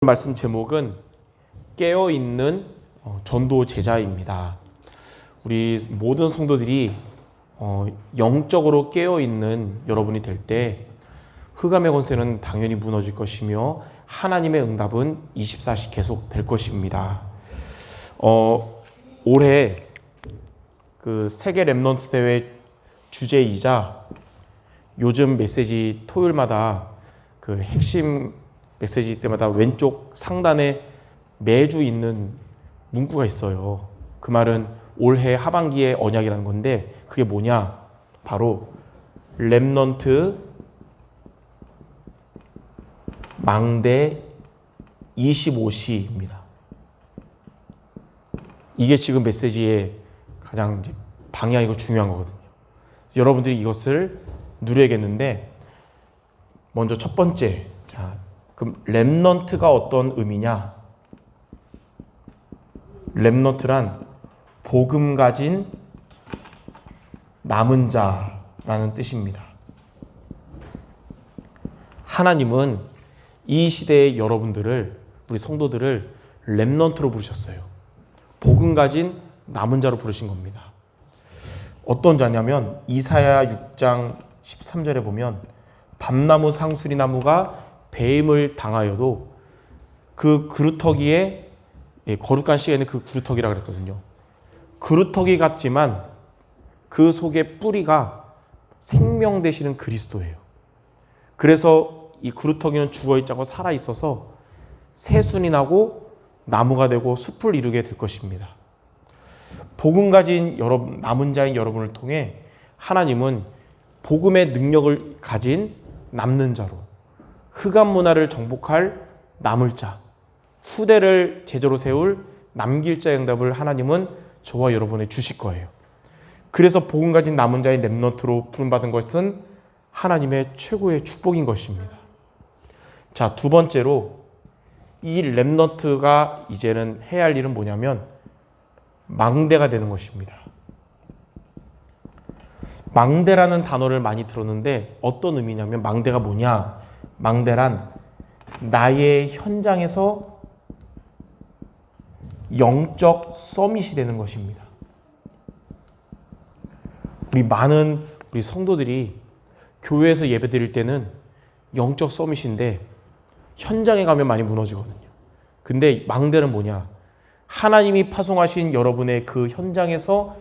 말씀 제목은 깨어있는 전도 제자입니다. 우리 모든 성도들이 영적으로 깨어있는 여러분이 될 때 흑암의 권세는 당연히 무너질 것이며 하나님의 응답은 24시 계속 될 것입니다. 올해 그 세계 렘넌트 대회 주제이자 요즘 메시지 토요일마다 그 핵심 메시지 때마다 왼쪽 상단에 매주 있는 문구가 있어요. 그 말은 올해 하반기의 언약이라는 건데 그게 뭐냐? 바로 렘넌트 망대 25시입니다. 이게 지금 메시지의 가장 방향이고 중요한 거거든요. 여러분들이 이것을 누려야겠는데 먼저 첫 번째, 그럼 렘넌트가 어떤 의미냐? 렘넌트란 복음 가진 남은 자라는 뜻입니다. 하나님은 이 시대의 여러분들을, 우리 성도들을 렘넌트로 부르셨어요. 복음 가진 남은 자로 부르신 겁니다. 어떤 자냐면 이사야 6장 13절에 보면 밤나무 상수리나무가 배임을 당하여도 그 그루터기에 거룩한 시간에 그 그루터기라고 그랬거든요. 그루터기 같지만 그 속에 뿌리가 생명 되시는 그리스도예요. 그래서 이 그루터기는 죽어있지 않고 살아있어서 새순이 나고 나무가 되고 숲을 이루게 될 것입니다. 복음 가진 여러분, 남은 자인 여러분을 통해 하나님은 복음의 능력을 가진 남는 자로 흑암 문화를 정복할 남을 자, 후대를 제자로 세울 남길 자의 응답을 하나님은 저와 여러분에 주실 거예요. 그래서 복음 가진 남은 자의 렘넌트로 부름받은 것은 하나님의 최고의 축복인 것입니다. 자, 두 번째로 이 렘넌트가 이제는 해야 할 일은 뭐냐면 망대가 되는 것입니다. 망대라는 단어를 많이 들었는데 어떤 의미냐면 망대가 뭐냐? 망대란 나의 현장에서 영적 서밋이 되는 것입니다. 많은 우리 성도들이 교회에서 예배 드릴 때는 영적 서밋인데 현장에 가면 많이 무너지거든요. 근데 망대는 뭐냐? 하나님이 파송하신 여러분의 그 현장에서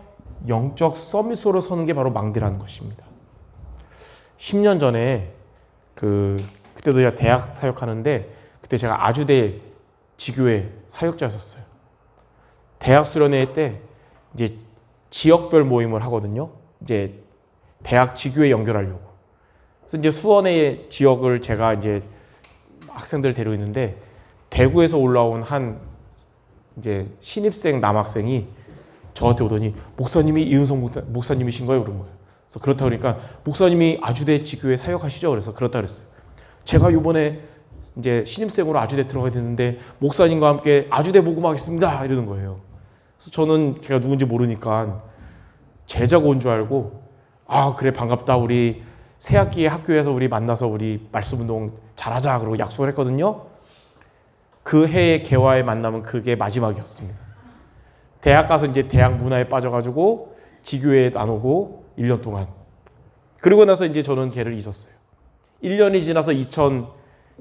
영적 서밋으로 서는 게 바로 망대라는 것입니다. 10년 전에 그때도 제가 대학 사역하는데 그때 제가 아주대 지교회 사역자였었어요. 대학 수련회 때 이제 지역별 모임을 하거든요. 이제 대학 지교회 연결하려고. 그래서 이제 수원의 지역을 제가 이제 학생들 데리고 있는데 대구에서 올라온 한 이제 신입생 남학생이 저한테 오더니 목사님이 이은성 목사님이신 거예요? 그런 거예요. 그래서 그렇다 그러니까 목사님이 아주대 지교회 사역하시죠? 그래서 그렇다 그랬어요. 제가 이번에 이제 신입생으로 아주대 들어가야 되는데 목사님과 함께 아주대 복음하겠습니다 이러는 거예요. 그래서 저는 걔가 누군지 모르니까 제자가 온 줄 알고 그래 반갑다 우리 새학기에 학교에서 우리 만나서 우리 말씀 운동 잘하자 그러고 약속을 했거든요. 그 해의 개화의 만남은 그게 마지막이었습니다. 대학 가서 이제 대학 문화에 빠져가지고 지교회에 안 오고 1년 동안 그리고 나서 이제 저는 걔를 잊었어요. 1년이 지나서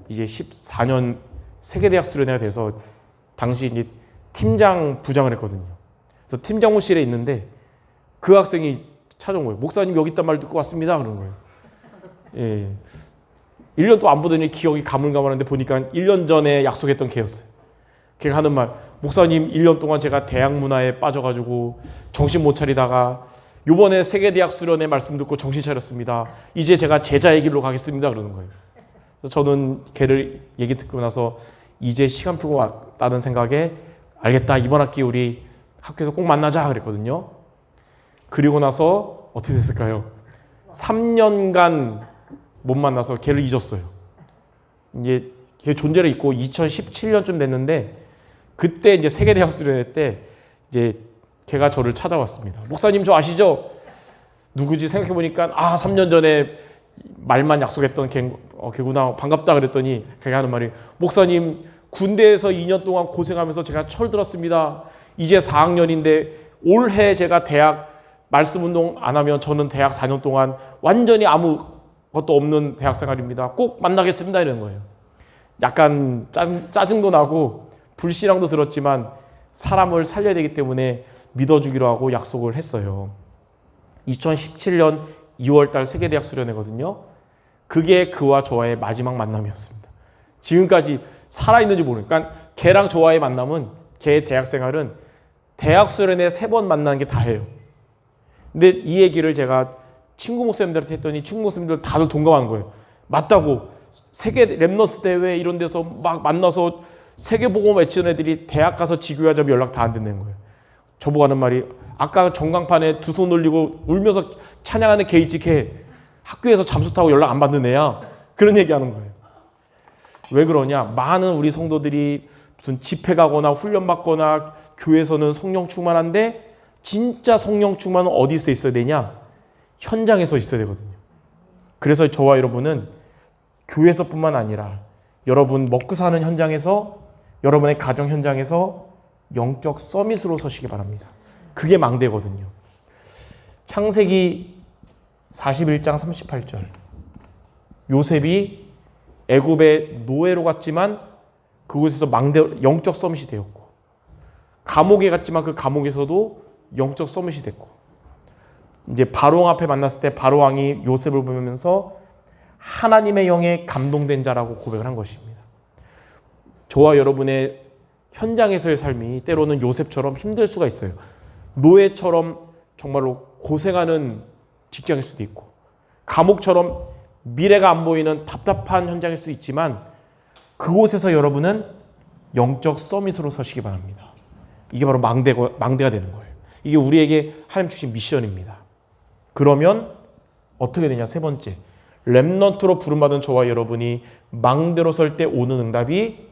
2014년 세계대학 수련회가 돼서 당시 이제 팀장 부장을 했거든요. 그래서 팀장무실에 있는데 그 학생이 찾아온 거예요. 목사님 여기 있단 말 듣고 왔습니다. 그런 거예요. 예. 1년 또 안 보더니 기억이 가물가물한데 보니까 1년 전에 약속했던 걔였어요. 걔가 하는 말, 목사님 1년 동안 제가 대학 문화에 빠져가지고 정신 못 차리다가 요번에 세계대학 수련회 말씀 듣고 정신 차렸습니다. 이제 제가 제자의 길로 가겠습니다. 그러는 거예요. 그래서 저는 걔를 얘기 듣고 나서 이제 시간표가 왔다는 생각에 알겠다. 이번 학기 우리 학교에서 꼭 만나자 그랬거든요. 그리고 나서 어떻게 됐을까요? 3년간 못 만나서 걔를 잊었어요. 이제 걔 존재를 잊고 2017년쯤 됐는데 그때 이제 세계대학 수련회 때 이제 걔가 저를 찾아왔습니다. 목사님 저 아시죠? 누구지 생각해보니까 3년 전에 말만 약속했던 걔구나 반갑다 그랬더니 걔가 하는 말이 목사님 군대에서 2년 동안 고생하면서 제가 철들었습니다. 이제 4학년인데 올해 제가 대학 말씀운동 안 하면 저는 대학 4년 동안 완전히 아무것도 없는 대학 생활입니다. 꼭 만나겠습니다. 이런 거예요. 약간 짜증도 나고 불신앙도 들었지만 사람을 살려야 되기 때문에 믿어주기로 하고 약속을 했어요. 2017년 2월달 세계대학 수련회거든요. 그게 그와 저와의 마지막 만남이었습니다. 지금까지 살아있는지 모르니까 걔랑 저와의 만남은 걔의 대학생활은 대학 수련회 3번 만나는 게 다예요. 근데 이 얘기를 제가 친구 목사님들한테 했더니 친구 목사님들 다들 동감하는 거예요. 맞다고. 세계 랩넌트 대회 이런 데서 막 만나서 세계복음 외치는 애들이 대학 가서 지교하자면 연락 다 안 듣는 거예요. 저보고 하는 말이 아까 전광판에 두 손 올리고 울면서 찬양하는 걔 있지 걔 학교에서 잠수 타고 연락 안 받는 애야. 그런 얘기하는 거예요. 왜 그러냐? 많은 우리 성도들이 무슨 집회 가거나 훈련 받거나 교회에서는 성령 충만한데 진짜 성령 충만은 어디서 있어야 되냐? 현장에서 있어야 되거든요. 그래서 저와 여러분은 교회에서뿐만 아니라 여러분 먹고 사는 현장에서 여러분의 가정 현장에서 영적 서밋으로 서시기 바랍니다. 그게 망대거든요. 창세기 41장 38절 요셉이 애굽의 노예로 갔지만 그곳에서 영적 서밋이 되었고 감옥에 갔지만 그 감옥에서도 영적 서밋이 됐고 이제 바로왕 앞에 만났을 때 바로왕이 요셉을 보면서 하나님의 영에 감동된 자라고 고백을 한 것입니다. 저와 여러분의 현장에서의 삶이 때로는 요셉처럼 힘들 수가 있어요. 노예처럼 정말로 고생하는 직장일 수도 있고 감옥처럼 미래가 안 보이는 답답한 현장일 수 있지만 그곳에서 여러분은 영적 서밋으로 서시기 바랍니다. 이게 바로 망대가 되는 거예요. 이게 우리에게 하나님 주신 미션입니다. 그러면 어떻게 되냐? 세 번째, 렘넌트로 부름받은 저와 여러분이 망대로 설 때 오는 응답이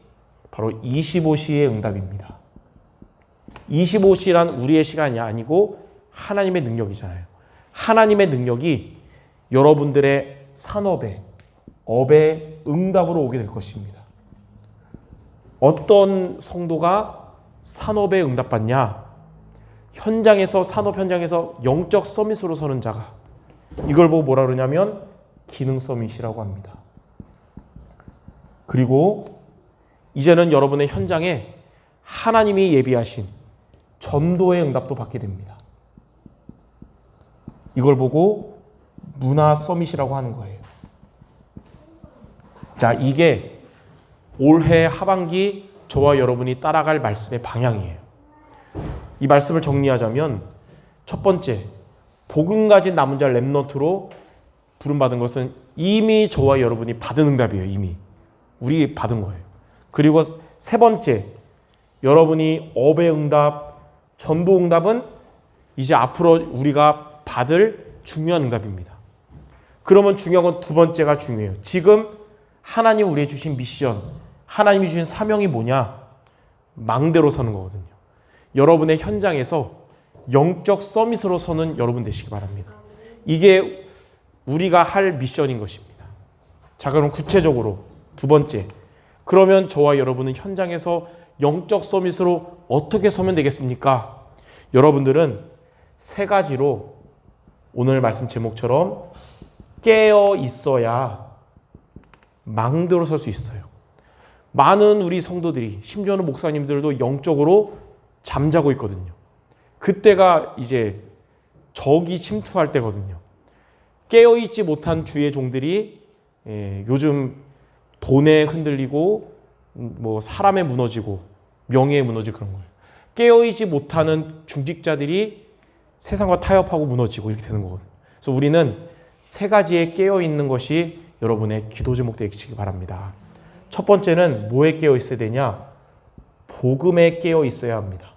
바로 25시의 응답입니다. 25시란 우리의 시간이 아니고 하나님의 능력이잖아요. 하나님의 능력이 여러분들의 산업에, 업의 응답으로 오게 될 것입니다. 어떤 성도가 산업에 응답받냐? 현장에서, 산업 현장에서 영적 서밋으로 서는 자가 이걸 보고 뭐라 그러냐면 기능 서밋이라고 합니다. 그리고 이제는 여러분의 현장에 하나님이 예비하신 전도의 응답도 받게 됩니다. 이걸 보고 문화 서밋이라고 하는 거예요. 자, 이게 올해 하반기 저와 여러분이 따라갈 말씀의 방향이에요. 이 말씀을 정리하자면 첫 번째, 복음 가진 남은 자 렘넌트로 부름받은 것은 이미 저와 여러분이 받은 응답이에요. 이미 우리 받은 거예요. 그리고 세 번째, 여러분이 업의 응답, 전도 응답은 이제 앞으로 우리가 받을 중요한 응답입니다. 그러면 중요한 건 두 번째가 중요해요. 지금 하나님 우리에게 주신 미션, 하나님이 주신 사명이 뭐냐? 망대로 서는 거거든요. 여러분의 현장에서 영적 서밋으로 서는 여러분 되시기 바랍니다. 이게 우리가 할 미션인 것입니다. 자, 그럼 구체적으로 두 번째, 그러면 저와 여러분은 현장에서 영적 서밋으로 어떻게 서면 되겠습니까? 여러분들은 세 가지로 오늘 말씀 제목처럼 깨어 있어야 망대로 설 수 있어요. 많은 우리 성도들이, 심지어는 목사님들도 영적으로 잠자고 있거든요. 그때가 이제 적이 침투할 때거든요. 깨어있지 못한 주의 종들이 요즘 돈에 흔들리고 뭐 사람에 무너지고 명예에 무너지고 그런 거예요. 깨어있지 못하는 중직자들이 세상과 타협하고 무너지고 이렇게 되는 거거든요. 그래서 우리는 세 가지에 깨어있는 것이 여러분의 기도 제목 되시기 바랍니다. 첫 번째는 뭐에 깨어 있어야 되냐? 복음에 깨어 있어야 합니다.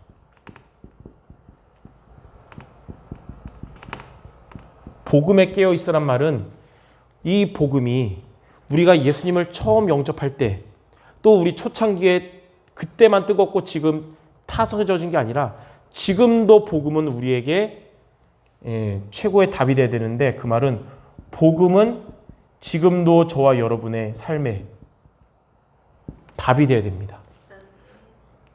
복음에 깨어 있으란 말은 이 복음이 우리가 예수님을 처음 영접할 때 또 우리 초창기에 그때만 뜨겁고 지금 타서해진 게 아니라 지금도 복음은 우리에게 최고의 답이 돼야 되는데 그 말은 복음은 지금도 저와 여러분의 삶에 답이 돼야 됩니다.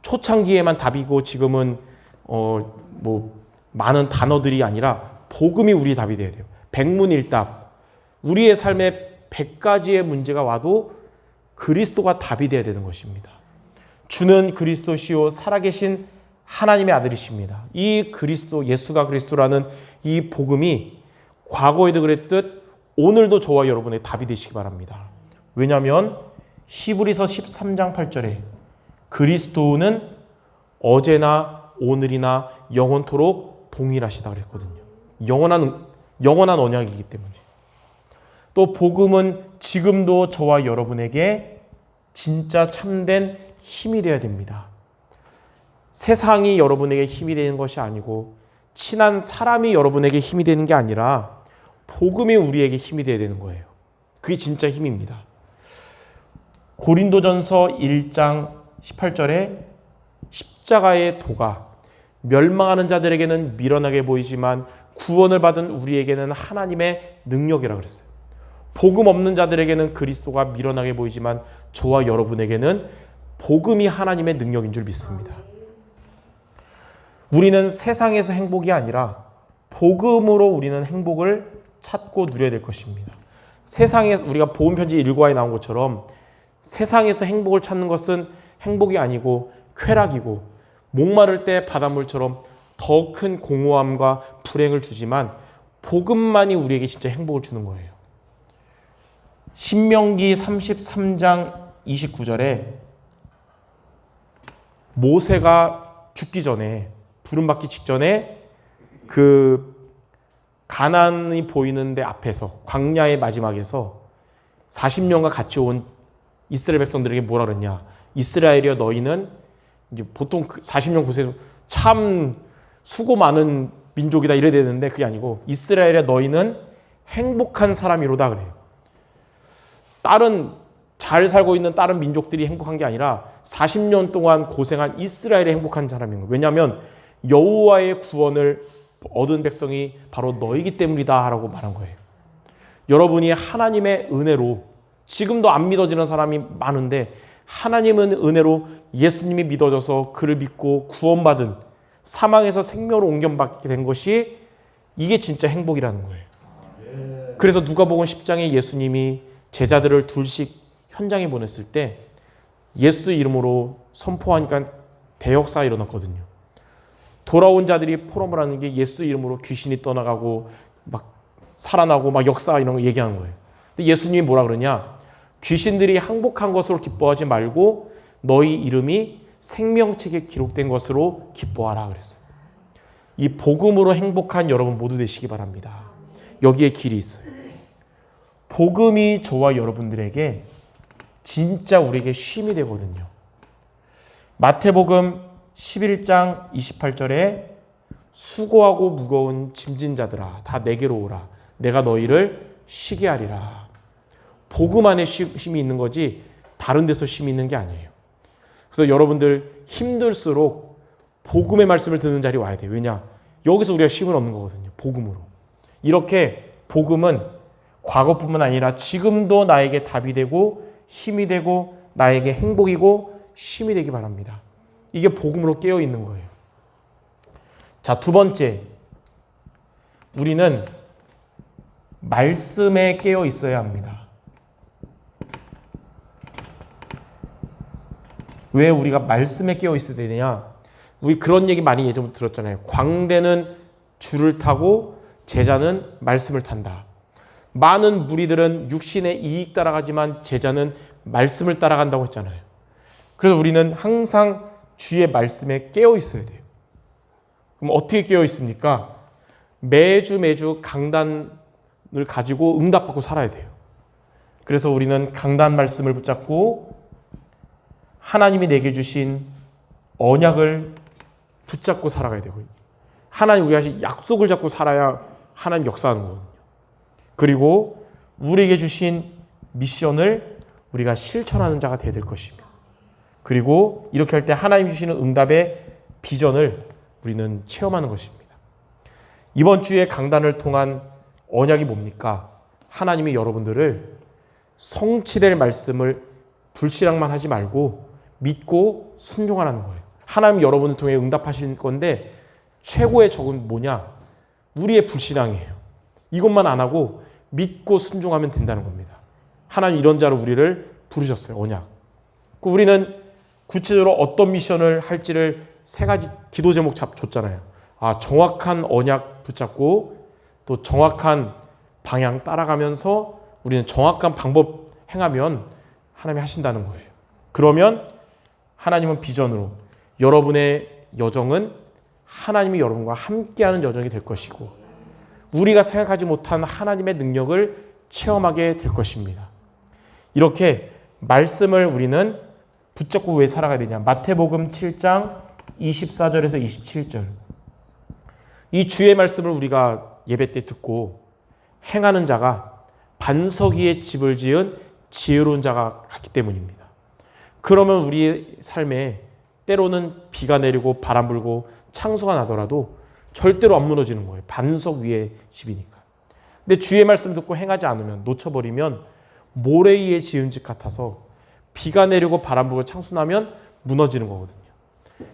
초창기에만 답이고 지금은 뭐 많은 단어들이 아니라 복음이 우리의 답이 돼야 돼요. 백문일답. 우리의 삶에 100가지의 문제가 와도 그리스도가 답이 돼야 되는 것입니다. 주는 그리스도시요 살아계신 하나님의 아들이십니다. 이 그리스도, 예수가 그리스도라는 이 복음이 과거에도 그랬듯 오늘도 저와 여러분의 답이 되시기 바랍니다. 왜냐하면 히브리서 13장 8절에 그리스도는 어제나 오늘이나 영원토록 동일하시다 그랬거든요. 영원한 언약이기 때문에. 또 복음은 지금도 저와 여러분에게 진짜 참된 힘이 되어야 됩니다. 세상이 여러분에게 힘이 되는 것이 아니고 친한 사람이 여러분에게 힘이 되는 게 아니라 복음이 우리에게 힘이 되어야 되는 거예요. 그게 진짜 힘입니다. 고린도전서 1장 18절에 십자가의 도가 멸망하는 자들에게는 미련하게 보이지만 구원을 받은 우리에게는 하나님의 능력이라 그랬어요. 복음 없는 자들에게는 그리스도가 미련하게 보이지만 저와 여러분에게는 복음이 하나님의 능력인 줄 믿습니다. 우리는 세상에서 행복이 아니라 복음으로 우리는 행복을 찾고 누려야 될 것입니다. 세상에서 우리가 복음 편지 1과에 나온 것처럼 세상에서 행복을 찾는 것은 행복이 아니고 쾌락이고 목마를 때 바닷물처럼 더 큰 공허함과 불행을 주지만 복음만이 우리에게 진짜 행복을 주는 거예요. 신명기 33장 29절에 모세가 죽기 전에 부름받기 직전에 그 가나안이 보이는데 앞에서 광야의 마지막에서 40년간 같이 온 이스라엘 백성들에게 뭐라 그랬냐? 이스라엘이여 너희는 이제 보통 40년 고생 참 수고 많은 민족이다 이래야 되는데 그게 아니고 이스라엘이여 너희는 행복한 사람이로다 그래요. 다른 잘 살고 있는 다른 민족들이 행복한 게 아니라 40년 동안 고생한 이스라엘이 행복한 사람인 거예요. 왜냐하면 여호와의 구원을 얻은 백성이 바로 너희기 때문이다 라고 말한 거예요. 여러분이 하나님의 은혜로 지금도 안 믿어지는 사람이 많은데 하나님은 은혜로 예수님이 믿어져서 그를 믿고 구원받은 사망에서 생명으로 옮겨받게 된 것이 이게 진짜 행복이라는 거예요. 그래서 누가복음 10장에 예수님이 제자들을 둘씩 현장에 보냈을 때 예수 이름으로 선포하니까 대역사가 일어났거든요. 돌아온 자들이 포럼을 하는 게 예수 이름으로 귀신이 떠나가고 막 살아나고 막 역사 이런 거 얘기하는 거예요. 근데 예수님이 뭐라 그러냐? 귀신들이 항복한 것으로 기뻐하지 말고 너희 이름이 생명책에 기록된 것으로 기뻐하라 그랬어요. 이 복음으로 행복한 여러분 모두 되시기 바랍니다. 여기에 길이 있어요. 복음이 저와 여러분들에게 진짜 우리에게 쉼이 되거든요. 마태복음 11장 28절에 수고하고 무거운 짐진 자들아 다 내게로 오라 내가 너희를 쉬게 하리라. 복음 안에 쉼이 있는 거지 다른 데서 쉼이 있는 게 아니에요. 그래서 여러분들 힘들수록 복음의 말씀을 듣는 자리에 와야 돼요. 왜냐? 여기서 우리가 쉼을 얻는 거거든요. 복음으로. 이렇게 복음은 과거뿐만 아니라 지금도 나에게 답이 되고 힘이 되고 나에게 행복이고 쉼이 되기 바랍니다. 이게 복음으로 깨어 있는 거예요. 자, 두 번째. 우리는 말씀에 깨어 있어야 합니다. 왜 우리가 말씀에 깨어 있어야 되느냐? 우리 그런 얘기 많이 예전부터 들었잖아요. 광대는 줄을 타고 제자는 말씀을 탄다. 많은 무리들은 육신의 이익 따라가지만 제자는 말씀을 따라간다고 했잖아요. 그래서 우리는 항상 주의 말씀에 깨어 있어야 돼요. 그럼 어떻게 깨어 있습니까? 매주 강단을 가지고 응답받고 살아야 돼요. 그래서 우리는 강단 말씀을 붙잡고 하나님이 내게 주신 언약을 붙잡고 살아가야 되고 하나님 우리가 하신 약속을 잡고 살아야 하나님 역사하는 거거든요. 그리고 우리에게 주신 미션을 우리가 실천하는 자가 되어야 될 것이며 그리고 이렇게 할 때 하나님 주시는 응답의 비전을 우리는 체험하는 것입니다. 이번 주에 강단을 통한 언약이 뭡니까? 하나님이 여러분들을 성취될 말씀을 불신앙만 하지 말고 믿고 순종하라는 거예요. 하나님 여러분을 통해 응답하실 건데 최고의 적은 뭐냐? 우리의 불신앙이에요. 이것만 안 하고 믿고 순종하면 된다는 겁니다. 하나님 이런 자로 우리를 부르셨어요. 언약. 우리는 구체적으로 어떤 미션을 할지를 3가지 기도 제목 줬잖아요. 정확한 언약 붙잡고 또 정확한 방향 따라가면서 우리는 정확한 방법 행하면 하나님이 하신다는 거예요. 그러면 하나님은 비전으로 여러분의 여정은 하나님이 여러분과 함께하는 여정이 될 것이고 우리가 생각하지 못한 하나님의 능력을 체험하게 될 것입니다. 이렇게 말씀을 우리는 붙잡고 왜 살아가야 되냐? 마태복음 7장 24절에서 27절. 이 주의 말씀을 우리가 예배 때 듣고 행하는 자가 반석 위에 집을 지은 지혜로운 자가 같기 때문입니다. 그러면 우리의 삶에 때로는 비가 내리고 바람 불고 창수가 나더라도 절대로 안 무너지는 거예요. 반석 위의 집이니까. 근데 주의 말씀 듣고 행하지 않으면, 놓쳐버리면 모래 위에 지은 집 같아서 비가 내리고 바람 불고 창수 나면 무너지는 거거든요.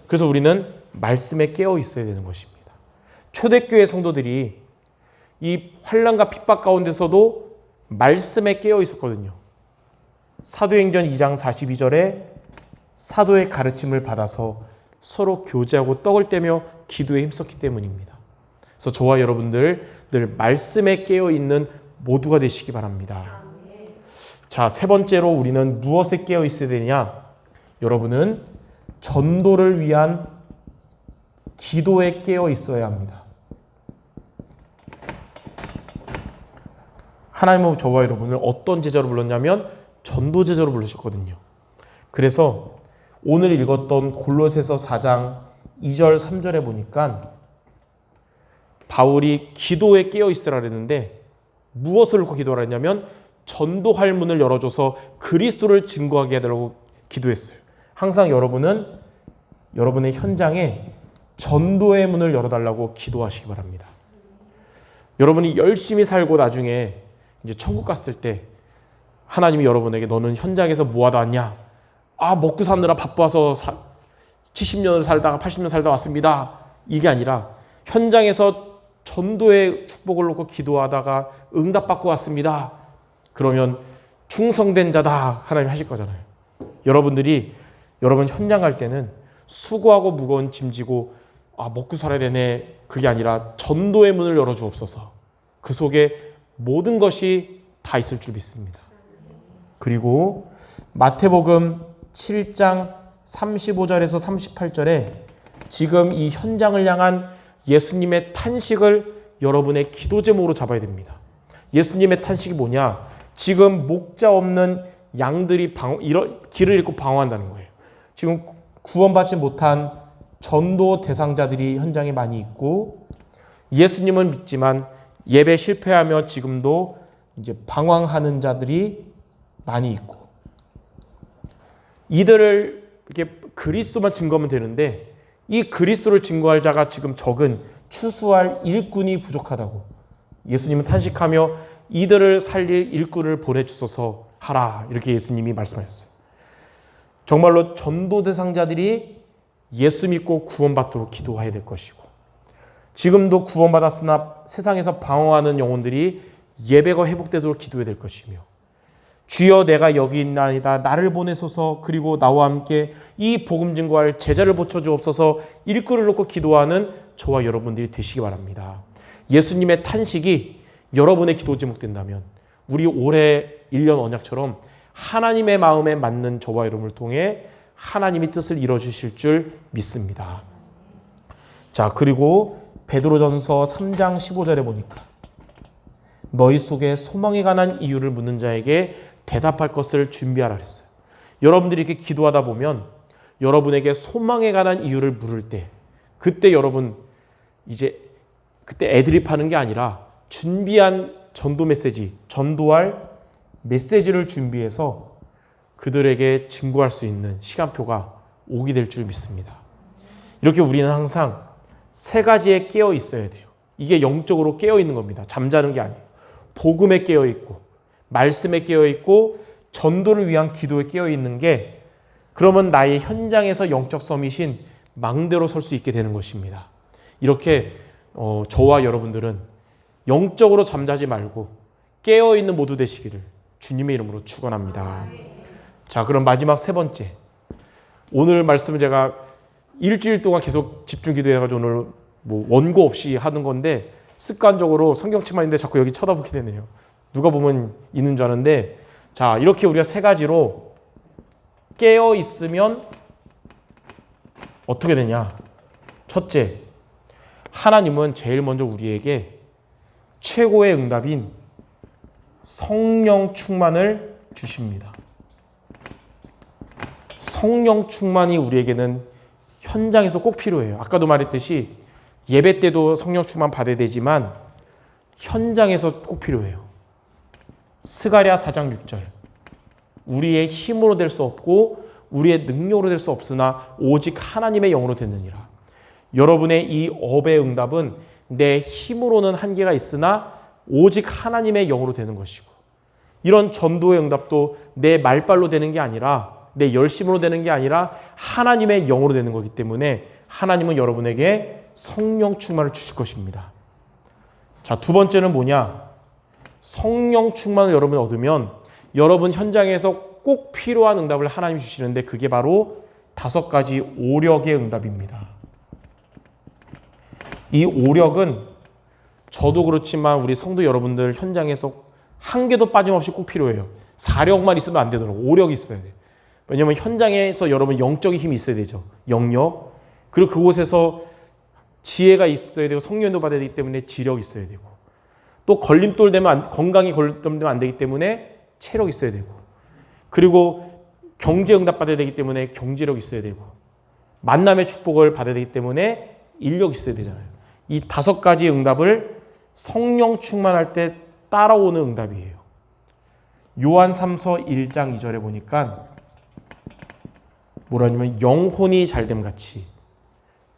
그래서 우리는 말씀에 깨어 있어야 되는 것입니다. 초대교회 성도들이 이 환난과 핍박 가운데서도 말씀에 깨어 있었거든요. 사도행전 2장 42절에 사도의 가르침을 받아서 서로 교제하고 떡을 떼며 기도에 힘썼기 때문입니다. 그래서 저와 여러분들 늘 말씀에 깨어 있는 모두가 되시기 바랍니다. 자, 3번째로 우리는 무엇에 깨어 있어야 되냐? 여러분은 전도를 위한 기도에 깨어 있어야 합니다. 하나님은 저와 여러분을 어떤 제자로 불렀냐면 전도 제자로 부르셨거든요. 그래서 오늘 읽었던 골로새서 4장 2절 3절에 보니까 바울이 기도에 깨어 있으라 그랬는데 무엇을 놓고 기도하라 했냐면 전도할 문을 열어줘서 그리스도를 증거하게 해달라고 기도했어요. 항상 여러분은 여러분의 현장에 전도의 문을 열어달라고 기도하시기 바랍니다. 여러분이 열심히 살고 나중에 이제 천국 갔을 때 하나님이 여러분에게 너는 현장에서 뭐 하다 왔냐? 먹고 사느라 바빠서 70년을 살다가 80년 살다 왔습니다. 이게 아니라 현장에서 전도의 축복을 놓고 기도하다가 응답받고 왔습니다. 그러면 충성된 자다 하나님 하실 거잖아요. 여러분들이 여러분 현장 갈 때는 수고하고 무거운 짐 지고 먹고 살아야 되네 그게 아니라 전도의 문을 열어주옵소서. 그 속에 모든 것이 다 있을 줄 믿습니다. 그리고 마태복음 7장 35절에서 38절에 지금 이 현장을 향한 예수님의 탄식을 여러분의 기도 제목으로 잡아야 됩니다. 예수님의 탄식이 뭐냐? 지금 목자 없는 양들이 길을 잃고 방황한다는 거예요. 지금 구원받지 못한 전도 대상자들이 현장에 많이 있고 예수님을 믿지만 예배 실패하며 지금도 이제 방황하는 자들이 많이 있고 이들을 이렇게 그리스도만 증거하면 되는데 이 그리스도를 증거할 자가 지금 적은 추수할 일꾼이 부족하다고 예수님은 탄식하며 이들을 살릴 일꾼을 보내주소서 하라 이렇게 예수님이 말씀하셨어요. 정말로 전도 대상자들이 예수 믿고 구원받도록 기도해야 될 것이고 지금도 구원받았으나 세상에서 방황하는 영혼들이 예배가 회복되도록 기도해야 될 것이며 주여 내가 여기 있나이다 나를 보내소서 그리고 나와 함께 이 복음 증거할 제자를 붙여주옵소서 일꾼을 놓고 기도하는 저와 여러분들이 되시기 바랍니다. 예수님의 탄식이 여러분의 기도 제목 된다면 우리 올해 1년 언약처럼 하나님의 마음에 맞는 저와 여러분을 통해 하나님의 뜻을 이뤄주실 줄 믿습니다. 자, 그리고 베드로전서 3장 15절에 보니까 너희 속에 소망에 관한 이유를 묻는 자에게 대답할 것을 준비하라 그랬어요. 여러분들이 이렇게 기도하다 보면 여러분에게 소망에 관한 이유를 물을 때 그때 여러분 이제 그때 애드립하는 게 아니라 준비한 전도 메시지, 전도할 메시지를 준비해서 그들에게 증거할 수 있는 시간표가 오게 될 줄 믿습니다. 이렇게 우리는 항상 3가지에 깨어 있어야 돼요. 이게 영적으로 깨어 있는 겁니다. 잠자는 게 아니에요. 복음에 깨어 있고 말씀에 깨어 있고 전도를 위한 기도에 깨어 있는 게 그러면 나의 현장에서 영적 서밋인 망대로 설 수 있게 되는 것입니다. 이렇게 저와 여러분들은 영적으로 잠자지 말고 깨어있는 모두 되시기를 주님의 이름으로 축원합니다. 자, 그럼 마지막 세 번째, 오늘 말씀을 제가 일주일 동안 계속 집중 기도해가지고 오늘 뭐 원고 없이 하는 건데 습관적으로 성경책만 있는데 자꾸 여기 쳐다보게 되네요. 누가 보면 있는 줄 아는데, 자, 이렇게 우리가 세 가지로 깨어 있으면 어떻게 되냐? 첫째, 하나님은 제일 먼저 우리에게 최고의 응답인 성령 충만을 주십니다. 성령 충만이 우리에게는 현장에서 꼭 필요해요. 아까도 말했듯이 예배 때도 성령 충만 받아야 되지만 현장에서 꼭 필요해요. 스가랴 4장 6절, 우리의 힘으로 될 수 없고 우리의 능력으로 될 수 없으나 오직 하나님의 영으로 됐느니라. 여러분의 이 업의 응답은 내 힘으로는 한계가 있으나 오직 하나님의 영으로 되는 것이고, 이런 전도의 응답도 내 말발로 되는 게 아니라 내 열심으로 되는 게 아니라 하나님의 영으로 되는 거기 때문에 하나님은 여러분에게 성령 충만을 주실 것입니다. 자, 두 번째는 뭐냐? 성령 충만을 여러분이 얻으면 여러분 현장에서 꼭 필요한 응답을 하나님이 주시는데 그게 바로 5가지 오력의 응답입니다. 이 오력은 저도 그렇지만 우리 성도 여러분들 현장에서 한 개도 빠짐없이 꼭 필요해요. 4력만 있으면 안 되더라고요. 오력이 있어야 돼요. 왜냐하면 현장에서 여러분 영적인 힘이 있어야 되죠. 영역. 그리고 그곳에서 지혜가 있어야 되고 성령도 받아야 되기 때문에 지력이 있어야 되고, 또 걸림돌 되면 건강이 걸림돌 안 되기 때문에 체력이 있어야 되고, 그리고 경제 응답 받아야 되기 때문에 경제력이 있어야 되고, 만남의 축복을 받아야 되기 때문에 인력이 있어야 되잖아요. 이 5가지 응답을 성령 충만할 때 따라오는 응답이에요. 요한 3서 1장 2절에 보니까 뭐라냐면 영혼이 잘됨 같이,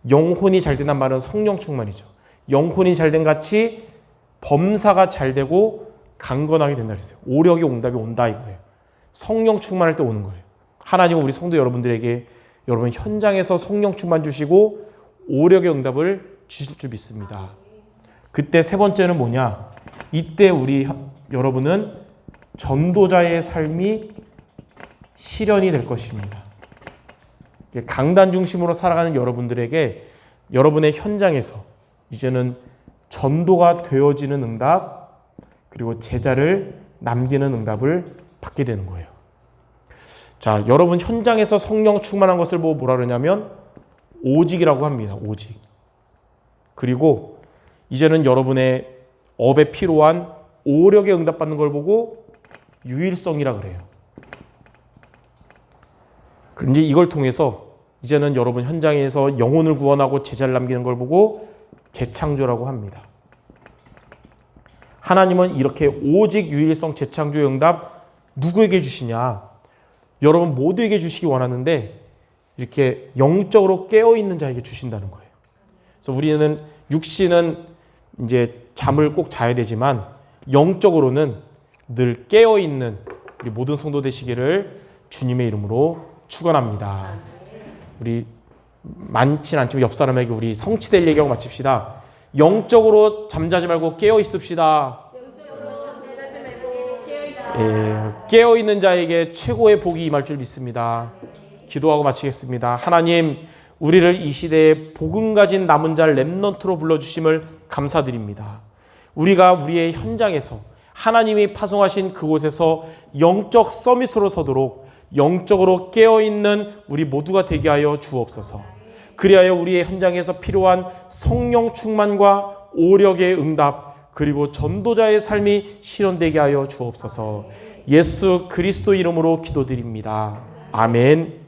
영혼이 잘된다는 말은 성령 충만이죠. 영혼이 잘된 같이 범사가 잘되고 강건하게 된다 그랬어요. 오력의 응답이 온다 이거예요. 성령 충만할 때 오는 거예요. 하나님은 우리 성도 여러분들에게 여러분 현장에서 성령 충만 주시고 오력의 응답을 주실 줄 믿습니다. 그때 세 번째는 뭐냐? 이때 우리 여러분은 전도자의 삶이 실현이 될 것입니다. 강단 중심으로 살아가는 여러분들에게 여러분의 현장에서 이제는 전도가 되어지는 응답, 그리고 제자를 남기는 응답을 받게 되는 거예요. 자, 여러분 현장에서 성령 충만한 것을 보고 뭐라 그러냐면 오직이라고 합니다. 오직. 그리고 이제는 여러분의 업에 필요한 오력에 응답받는 걸 보고 유일성이라 그래요. 그런데 이걸 통해서 이제는 여러분 현장에서 영혼을 구원하고 제자를 남기는 걸 보고 재창조라고 합니다. 하나님은 이렇게 오직 유일성 재창조의 응답 누구에게 주시냐? 여러분 모두에게 주시기 원하는데 이렇게 영적으로 깨어있는 자에게 주신다는 거예요. 그래서 우리는 육신은 이제 잠을 꼭 자야 되지만 영적으로는 늘 깨어있는 우리 모든 성도 되시기를 주님의 이름으로 축원합니다. 우리 많진 않지만 옆 사람에게 우리 성취될 얘기하고 마칩시다. 영적으로 잠자지 말고 깨어 있읍시다. 깨어 있는 자에게 최고의 복이 임할 줄 믿습니다. 기도하고 마치겠습니다. 하나님, 우리를 이 시대에 복음 가진 남은 자 렘넌트로 불러주심을 감사드립니다. 우리가 우리의 현장에서 하나님이 파송하신 그곳에서 영적 서밋으로 서도록 영적으로 깨어있는 우리 모두가 되게 하여 주옵소서. 그리하여 우리의 현장에서 필요한 성령 충만과 오력의 응답, 그리고 전도자의 삶이 실현되게 하여 주옵소서. 예수 그리스도 이름으로 기도드립니다. 아멘.